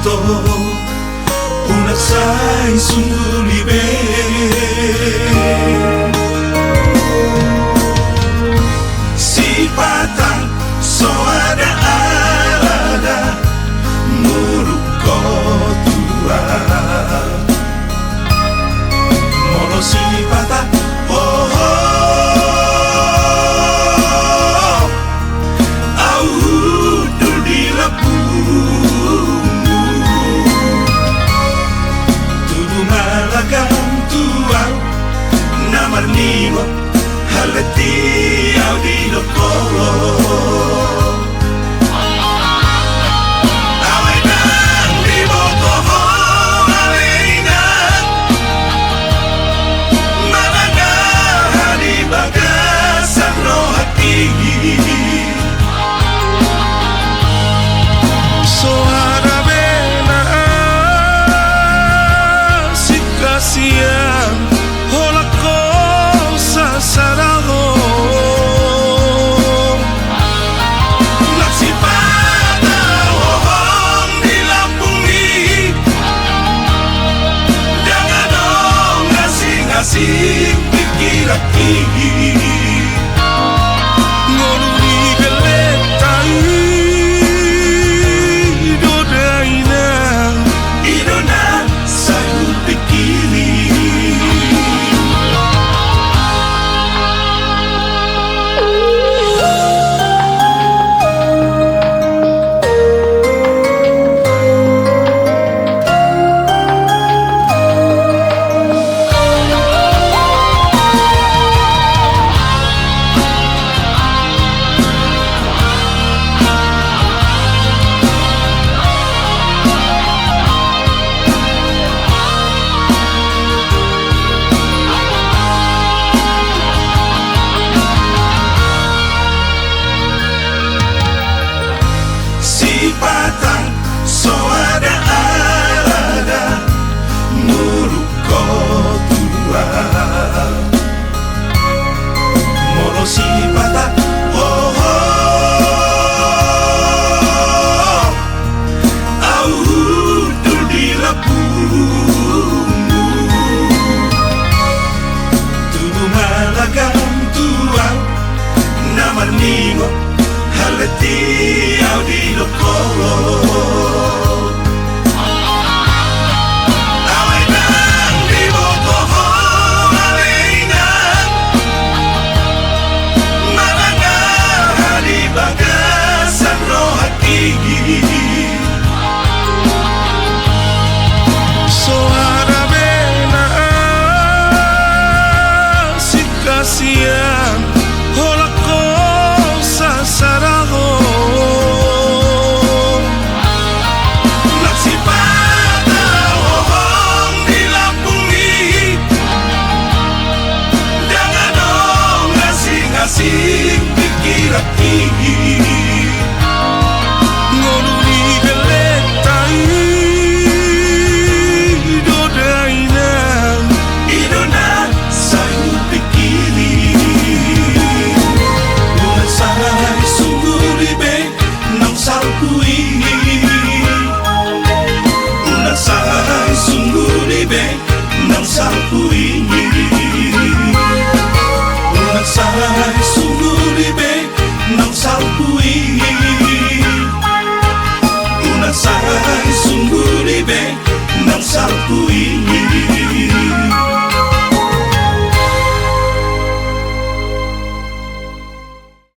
to unaksay sundulibe sipatang so ada muruko tua molo sipata Marniwa halati au di loko awainan di boko awainan mananga di bagasan rohati so harabena sikasian sarado nagsipata ohong nilampuni jangan dong ngasing-ngasing pikiraki ngoluni geletai idona sayu pikiri sipatang so ada muruko tua molo sipata au di lapumu tubuh malagam tua namarnimo halati au di loko awainan di boko awainan mananga di bagasan rohati so harabena sikasian